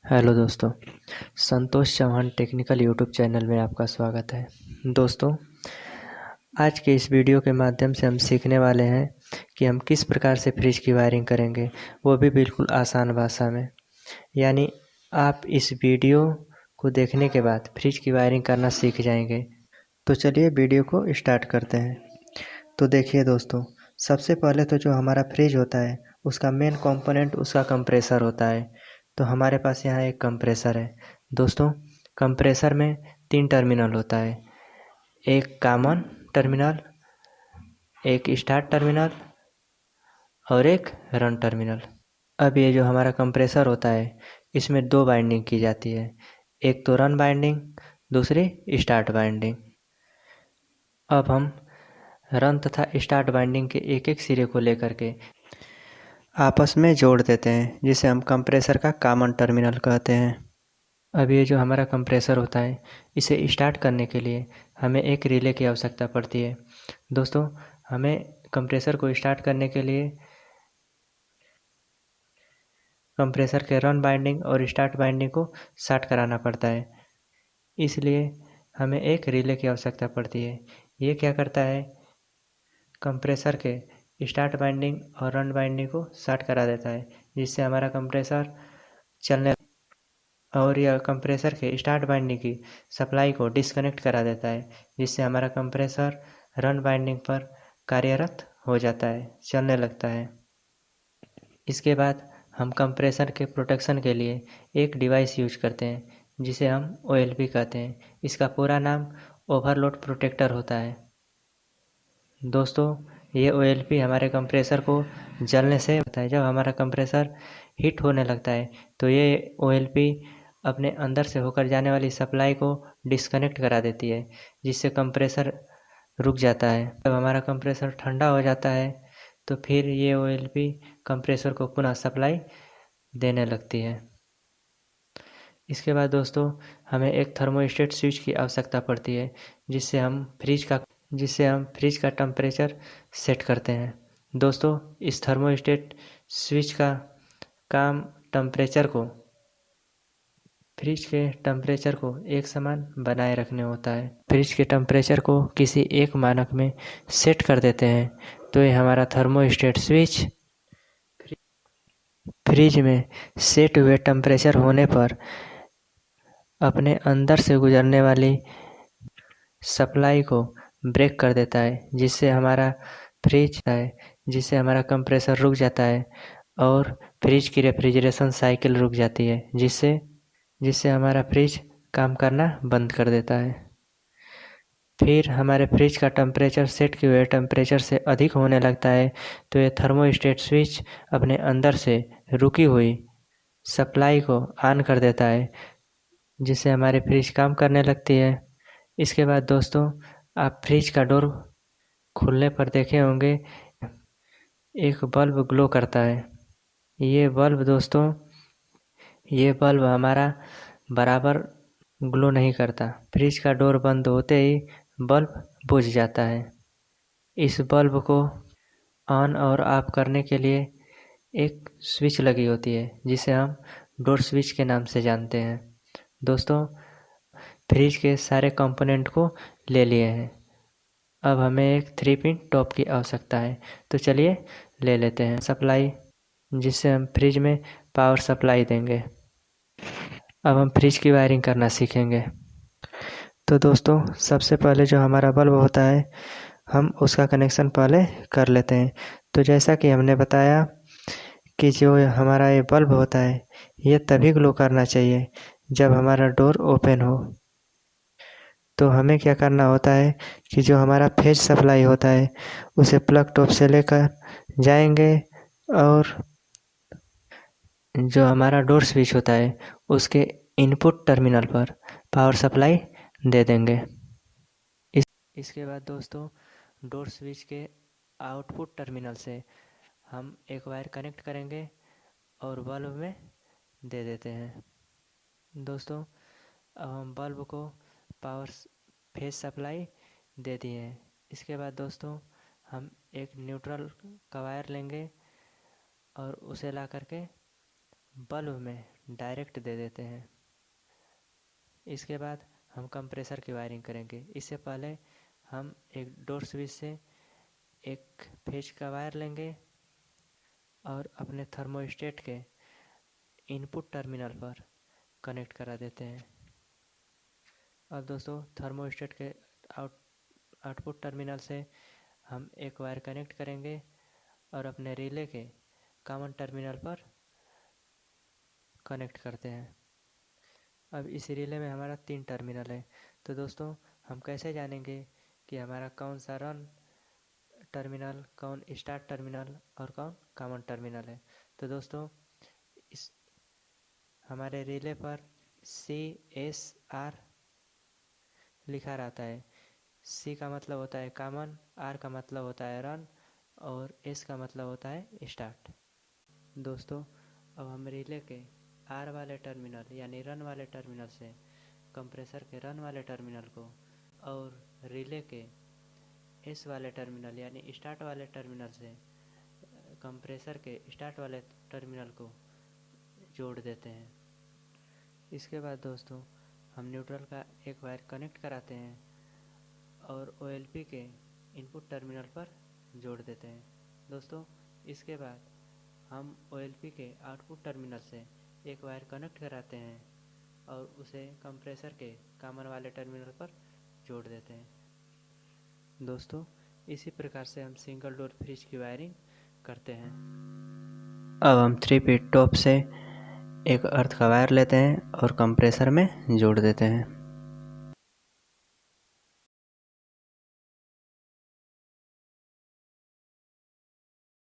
Hello दोस्तों, Santosh Chauhan technical YouTube channel में आपका स्वागत है। दोस्तों, आज के इस वीडियो के माध्यम से हम सीखने वाले हैं कि हम किस प्रकार से फ्रिज की वायरिंग करेंगे, वो भी बिल्कुल आसान भाषा में। यानी आप इस वीडियो को देखने के बाद फ्रिज की वायरिंग करना सीख जाएंगे। तो चलिए वीडियो को स्टार्ट करते हैं। तो देखिए दोस्तों, सबसे पहले तो जो हमारा फ्रिज होता है उसका मेन कंपोनेंट उसका कंप्रेसर होता है। तो हमारे पास यहाँ एक कंप्रेसर है। दोस्तों, कंप्रेसर में 3 टर्मिनल होता है, एक कॉमन टर्मिनल, एक स्टार्ट टर्मिनल और एक रन टर्मिनल। अब ये जो हमारा कंप्रेसर होता है इसमें 2 बाइंडिंग की जाती है, एक तो रन बाइंडिंग, दूसरी स्टार्ट बाइंडिंग। अब हम रन तथा स्टार्ट बाइंडिंग के एक एक सिरे को लेकर के आपस में जोड़ देते हैं, जिसे हम कंप्रेसर का कॉमन टर्मिनल कहते हैं। अब ये जो हमारा कंप्रेसर होता है इसे स्टार्ट करने के लिए हमें एक रिले की आवश्यकता पड़ती है। दोस्तों, हमें कंप्रेसर को स्टार्ट करने के लिए कंप्रेसर के रन बाइंडिंग और स्टार्ट बाइंडिंग को शॉर्ट कराना पड़ता है, इसलिए हमें एक रिले की आवश्यकता पड़ती है। ये क्या करता है, कंप्रेसर के स्टार्ट बाइंडिंग और रन बाइंडिंग को शॉर्ट करा देता है, जिससे हमारा कंप्रेसर चलने और यह कंप्रेसर के स्टार्ट बाइंडिंग की सप्लाई को डिस्कनेक्ट करा देता है, जिससे हमारा कंप्रेसर रन बाइंडिंग पर कार्यरत हो जाता है, चलने लगता है। इसके बाद हम कंप्रेसर के प्रोटेक्शन के लिए एक डिवाइस यूज करते हैं, जिसे हम OLP कहते हैं। इसका पूरा नाम ओवरलोड प्रोटेक्टर होता है। दोस्तों, ये OLP हमारे कंप्रेसर को जलने से होता है। जब हमारा कंप्रेसर हीट होने लगता है तो ये OLP अपने अंदर से होकर जाने वाली सप्लाई को डिस्कनेक्ट करा देती है, जिससे कंप्रेसर रुक जाता है। जब हमारा कंप्रेसर ठंडा हो जाता है तो फिर ये OLP कंप्रेसर को पुनः सप्लाई देने लगती है। इसके बाद दोस्तों, हमें एक थर्मोस्टेट स्विच की आवश्यकता पड़ती है, जिससे हम फ्रिज का टेम्परेचर सेट करते हैं। दोस्तों, इस थर्मोस्टेट स्विच का काम फ्रिज के टेम्परेचर को एक समान बनाए रखने होता है। फ्रिज के टेम्परेचर को किसी एक मानक में सेट कर देते हैं तो ये हमारा थर्मोस्टेट स्विच फ्रिज में सेट हुए टेम्परेचर होने पर अपने अंदर से गुजरने वाली सप्लाई को ब्रेक कर देता है, जिससे हमारा कंप्रेसर रुक जाता है और फ्रिज की रेफ्रिजरेशन साइकिल रुक जाती है, जिससे हमारा फ्रिज काम करना बंद कर देता है। फिर हमारे फ्रिज का टेम्परेचर सेट किए हुए टेम्परेचर से अधिक होने लगता है तो ये थर्मोस्टेट स्विच अपने अंदर से रुकी हुई सप्लाई को ऑन कर देता है, जिससे हमारी फ्रिज काम करने लगती है। इसके बाद दोस्तों, आप फ्रिज का डोर खुलने पर देखे होंगे एक बल्ब ग्लो करता है। ये बल्ब हमारा बराबर ग्लो नहीं करता। फ्रिज का डोर बंद होते ही बल्ब बुझ जाता है। इस बल्ब को ऑन और ऑफ करने के लिए एक स्विच लगी होती है, जिसे हम डोर स्विच के नाम से जानते हैं। दोस्तों, फ्रिज के सारे कंपोनेंट को ले लिए हैं। अब हमें एक 3 पिन टॉप की आवश्यकता है, तो चलिए ले लेते हैं सप्लाई, जिससे हम फ्रिज में पावर सप्लाई देंगे। अब हम फ्रिज की वायरिंग करना सीखेंगे। तो दोस्तों, सबसे पहले जो हमारा बल्ब होता है हम उसका कनेक्शन पहले कर लेते हैं। तो जैसा कि हमने बताया कि जो हमारा ये बल्ब होता है ये तभी ग्लो करना चाहिए जब हमारा डोर ओपन हो। तो हमें क्या करना होता है कि जो हमारा फेज सप्लाई होता है उसे प्लग टॉप से लेकर जाएंगे और जो हमारा डोर स्विच होता है उसके इनपुट टर्मिनल पर पावर सप्लाई दे देंगे। इसके बाद दोस्तों, डोर स्विच के आउटपुट टर्मिनल से हम एक वायर कनेक्ट करेंगे और बल्ब में दे देते हैं। दोस्तों, अब हम बल्ब को पावर फेज सप्लाई दे दिए हैं। इसके बाद दोस्तों, हम एक न्यूट्रल का वायर लेंगे और उसे ला करके बल्ब में डायरेक्ट दे देते हैं। इसके बाद हम कंप्रेसर की वायरिंग करेंगे। इससे पहले हम एक डोर स्विच से एक फेज का वायर लेंगे और अपने थर्मोस्टेट के इनपुट टर्मिनल पर कनेक्ट करा देते हैं। अब दोस्तों थर्मोस्टेट के आउटपुट टर्मिनल से हम एक वायर कनेक्ट करेंगे और अपने रिले के कॉमन टर्मिनल पर कनेक्ट करते हैं। अब इस रिले में हमारा 3 टर्मिनल है। तो दोस्तों हम कैसे जानेंगे कि हमारा कौन सा रन टर्मिनल, कौन स्टार्ट टर्मिनल और कौन कॉमन टर्मिनल है? तो दोस्तों इस हमारे रिले पर CSR लिखा रहता है। C का मतलब होता है कॉमन, R का मतलब होता है रन और S का मतलब होता है स्टार्ट। दोस्तों अब हम रिले के R वाले टर्मिनल यानी रन वाले टर्मिनल से कंप्रेसर के रन वाले टर्मिनल को और रिले के S वाले टर्मिनल यानी स्टार्ट वाले टर्मिनल से कंप्रेसर के स्टार्ट वाले टर्मिनल को जोड़ देते हैं। इसके बाद दोस्तों हम न्यूट्रल का एक वायर कनेक्ट कराते हैं और OLP के इनपुट टर्मिनल पर जोड़ देते हैं। दोस्तों इसके बाद हम OLP के आउटपुट टर्मिनल से एक वायर कनेक्ट कराते हैं और उसे कंप्रेसर के कॉमन वाले टर्मिनल पर जोड़ देते हैं। दोस्तों इसी प्रकार से हम सिंगल डोर फ्रिज की वायरिंग करते हैं। अब हम 3 फीट टॉप से एक अर्थ का वायर लेते हैं और कंप्रेसर में जोड़ देते हैं।